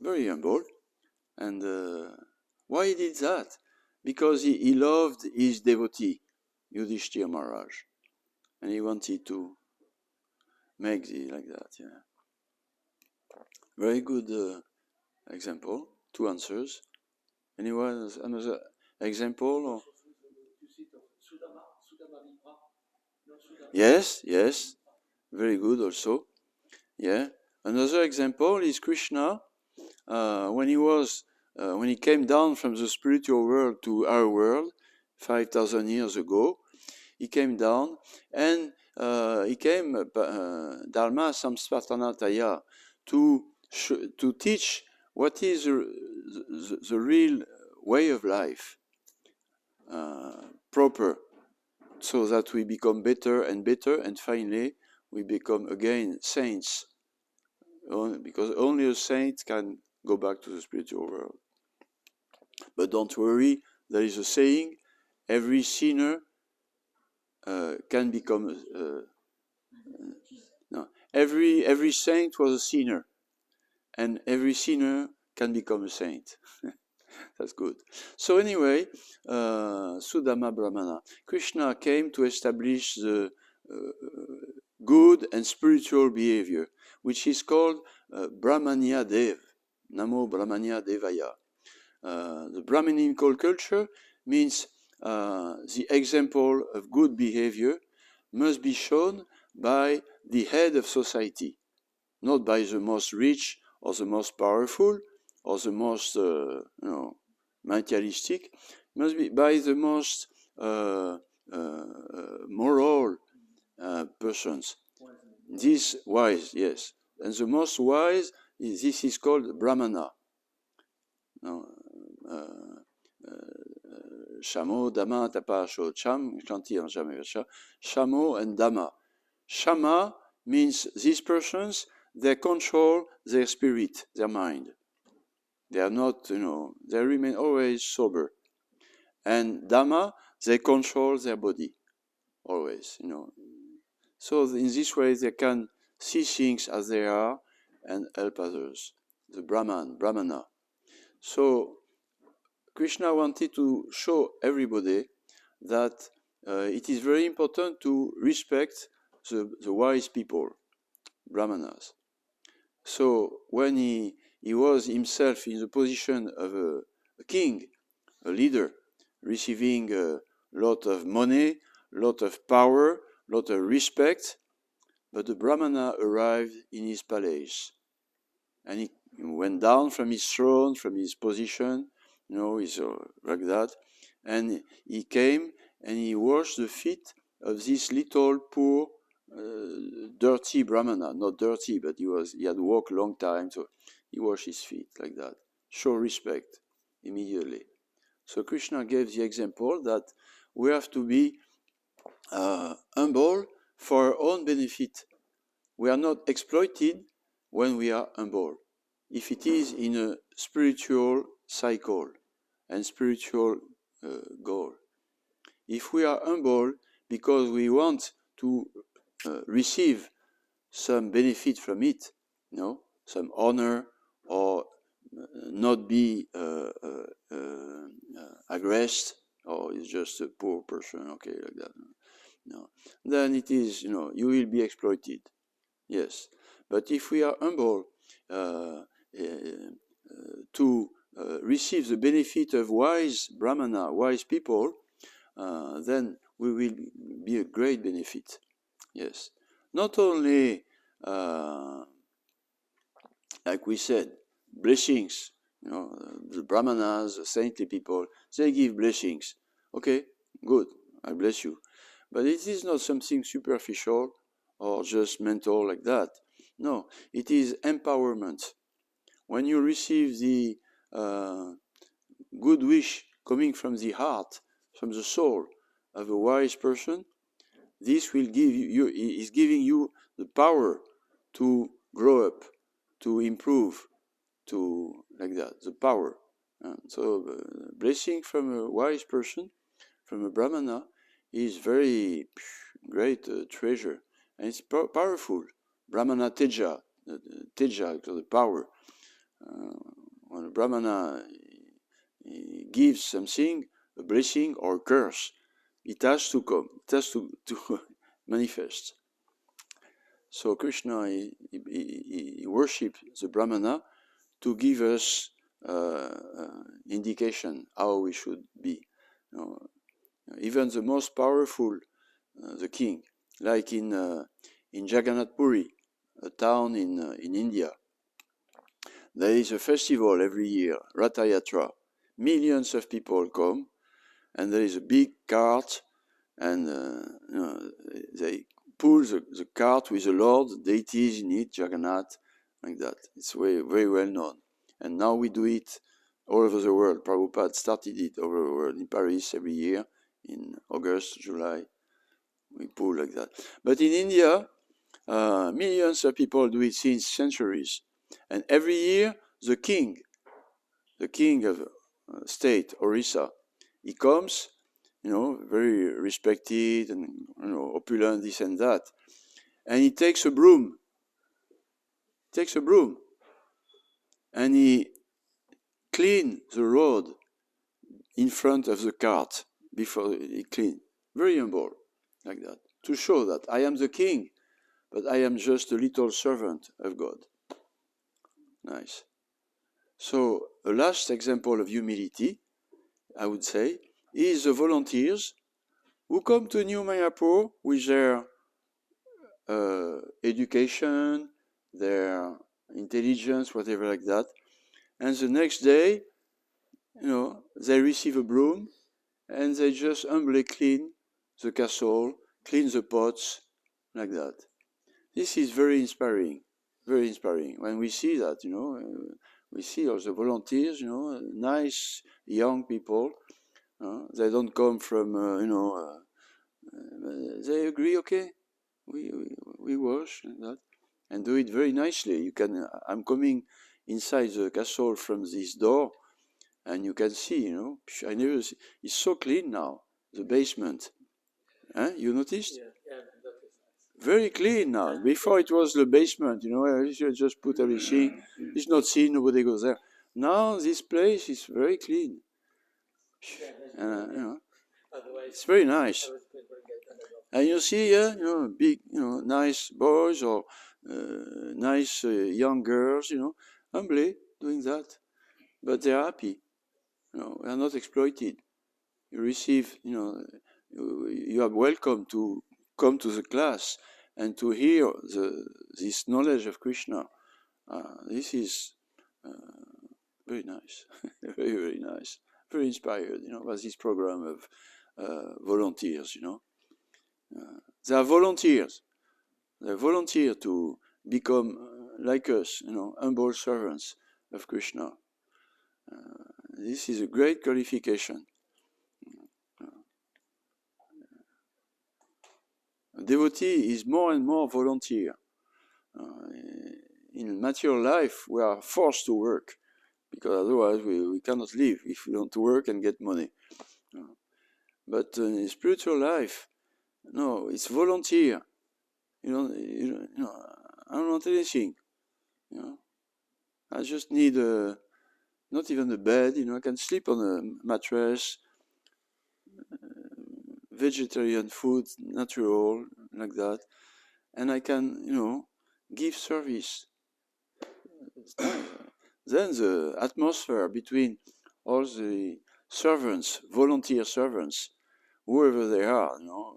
Very humble. And why he did that? Because he loved his devotee, Yudhishthira Maharaj. And he wanted to make it like that, yeah. Very good example, 2 answers. Anyone has another example? Or? Yes, very good also. Yeah. Another example is Krishna, when he came down from the spiritual world to our world 5,000 years ago. He came down and he came Dharma Samspartanataya to teach what is the real way of life, proper, so that we become better and better, and finally we become again saints, because only a saint can go back to the spiritual world. But don't worry, there is a saying, every sinner can become every saint was a sinner, and every sinner can become a saint. That's good. So anyway, Sudama Brahmana, Krishna came to establish the good and spiritual behavior, which is called Brahmanya Dev, Namo Brahmanya Devaya. The Brahminical culture means the example of good behavior must be shown by the head of society, not by the most rich or the most powerful or the most materialistic. Must be by the most moral persons. This wise, yes, and the most wise this is called Brahmana. Shamo, Dhamma, Tapa, Sho, Cham, Shamo and Dhamma. Shama means these persons, they control their spirit, their mind. They are not, they remain always sober. And Dhamma, they control their body, always, So in this way, they can see things as they are and help others. The Brahmana. So Krishna wanted to show everybody that it is very important to respect the wise people, Brahmanas. So when he was himself in the position of a king, a leader, receiving a lot of money, lot of power, lot of respect, but the Brahmana arrived in his palace, and he went down from his throne, from his position, he's like that, and he came and he washed the feet of this little poor, dirty Brahmana. Not dirty, but he had walked a long time, so he washed his feet like that. Show respect immediately. So Krishna gave the example that we have to be humble for our own benefit. We are not exploited when we are humble. If it is in a spiritual cycle and spiritual goal. If we are humble because we want to receive some benefit from it, some honor, or not be aggressed, or is just a poor person, okay, like that. No, then it is, you will be exploited. Yes, but if we are humble to receive the benefit of wise Brahmana, wise people, then we will be a great benefit. Yes, not only like we said, blessings. The Brahmanas, the saintly people, they give blessings. Okay, good, I bless you. But it is not something superficial or just mental like that. No, it is empowerment. When you receive the good wish coming from the heart, from the soul of a wise person, this will give you, is giving you the power to grow up, to improve, to like that, the power. So blessing from a wise person, from a Brahmana, is very great treasure, and it's powerful. Brahmana Teja, Teja, the power. When a Brahmana gives something, a blessing or a curse, it has to come, it has to manifest. So Krishna, he worshipped the Brahmana to give us indication how we should be. Even the most powerful, the king, like in Jagannath Puri, a town in India, there is a festival every year, Ratha Yatra. Millions of people come, and there is a big cart, and they pull the cart with the Lord, deities in it, Jagannath, like that. It's very, very well known. And now we do it all over the world. Prabhupada started it all over the world, in Paris every year, in August, July. We pull like that. But in India, millions of people do it since centuries. And every year, the king of state, Orissa, he comes, very respected and opulent, this and that, and he takes a broom. And he cleans the road in front of the cart before he cleans. Very humble, like that, to show that I am the king, but I am just a little servant of God. Nice. So a last example of humility, I would say, is the volunteers who come to New Mayapur with their education, their intelligence, whatever like that, and the next day, they receive a broom and they just humbly clean the castle, clean the pots, like that. This is very inspiring, very inspiring. When we see that, we see all the volunteers, nice young people. They don't come from, they agree, okay, we wash and that, and do it very nicely. I'm coming inside the castle from this door, and you can see, you know, I never see, it's so clean now, the basement. Huh? You noticed? Yeah, Very clean now. Before it was the basement, you know, you just put everything. It's not seen, nobody goes there. Now this place is very clean. You know, it's very nice. And you see here, you know, big, you know, nice boys or nice young girls, you know, humbly doing that, but they're happy. You know, they are not exploited. You receive, you know, you are welcome to come to the class and to hear this knowledge of Krishna. This is very nice, very, very nice, very inspired, you know, by this program of volunteers, you know. They are volunteers. They volunteer to become like us, you know, humble servants of Krishna. This is a great qualification. A devotee is more and more volunteer. In material life, we are forced to work, because otherwise we cannot live if we don't work and get money. But in spiritual life, no, it's volunteer. You know, I don't want anything. You know, I just need not even a bed. You know, I can sleep on a mattress, vegetarian food, natural, like that, and I can, you know, give service. Then the atmosphere between all the servants, volunteer servants, whoever they are, you know,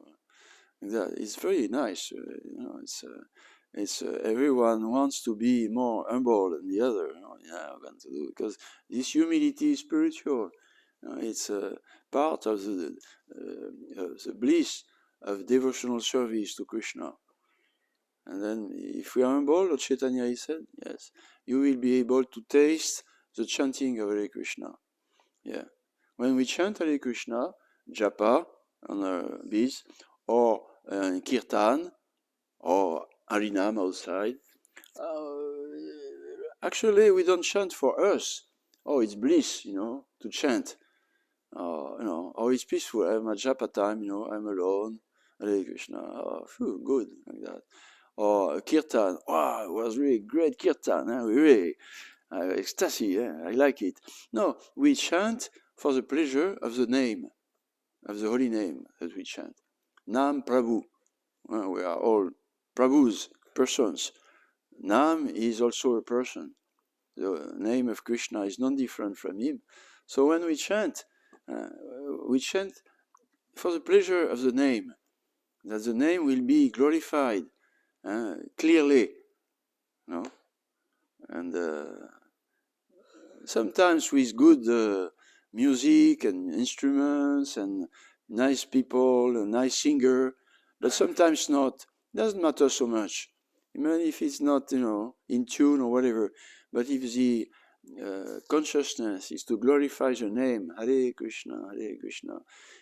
that is very nice. You know, it's everyone wants to be more humble than the other. You know, yeah, going to do, because this humility is spiritual. You know, it's part of the bliss of devotional service to Krishna. And then, if we are humble, Lord Chaitanya, he said, yes, you will be able to taste the chanting of Hare Krishna. Yeah, when we chant Hare Krishna, japa on our beads, or kirtan, or harinam outside, actually we don't chant for us. Oh, it's bliss, you know, to chant. You know, oh, it's peaceful. I'm at japa time, you know, I'm alone. Hare Krishna, oh, phew, good, like that. Or kirtan, wow, it was really great kirtan. We really ecstasy. I like it. No, we chant for the pleasure of the name, of the holy name that we chant. Nam Prabhu. We are all Prabhus, persons. Nam is also a person. The name of Krishna is not different from him. So when we chant for the pleasure of the name, that the name will be glorified clearly. No? And sometimes with good music and instruments and nice people, a nice singer, but sometimes not. Doesn't matter so much, even if it's not, you know, in tune or whatever. But if the consciousness is to glorify the name Hare Krishna,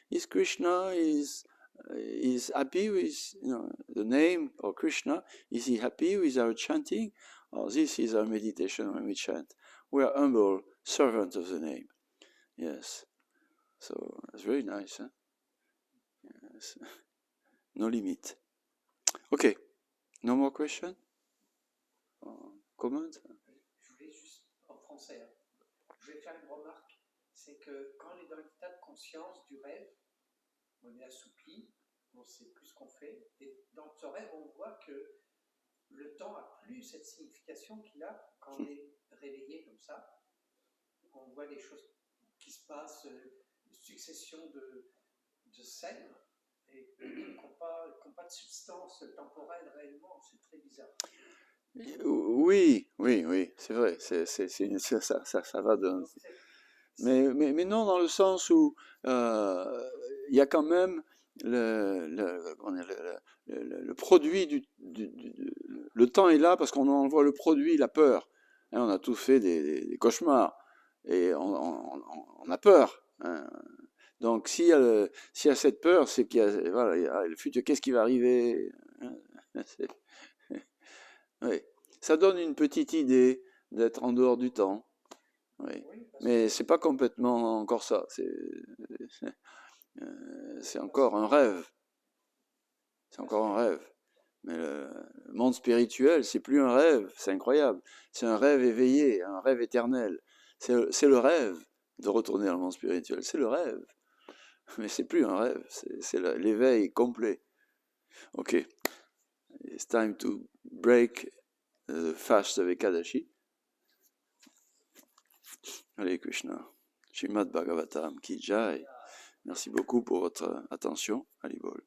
is Krishna is happy with, you know, the name or Krishna? Is he happy with our chanting? Or this is our meditation when we chant. We are humble servants of the name. Yes. So it's very nice. Huh? Yes. No limit. Okay. No more questions? Comments? Je voulais juste, en français, je vais faire une remarque, c'est que quand on est dans l'état de conscience du rêve, on est assoupli, on sait plus ce qu'on fait, et dans ce rêve, on voit que le temps n'a plus cette signification qu'il a quand on est réveillé comme ça. On voit des choses qui se passent, une succession de scènes, et qui n'ont pas de substance temporelle réellement, c'est très bizarre. Oui, c'est vrai, ça va de... Mais non, dans le sens où il y a quand même le produit le temps est là parce qu'on en voit le produit, la peur. On a tous fait des cauchemars et on a peur. Hein. Donc s'il y a cette peur, c'est qu'il y a, voilà, il y a le futur, qu'est-ce qui va arriver? Oui. Ça donne une petite idée d'être en dehors du temps. Oui. Oui, parce Mais que c'est pas complètement encore ça. C'est encore un rêve. C'est encore un rêve. Mais le monde spirituel, c'est plus un rêve. C'est incroyable. C'est un rêve éveillé, un rêve éternel. C'est le rêve de retourner dans le monde spirituel. C'est le rêve. Mais c'est plus un rêve. C'est l'éveil complet. Ok. It's time to break the fast of Ekadashi. Allez, Krishna. Srimad Bhagavatam Ki Jai. Merci beaucoup pour votre attention. Allez, bol.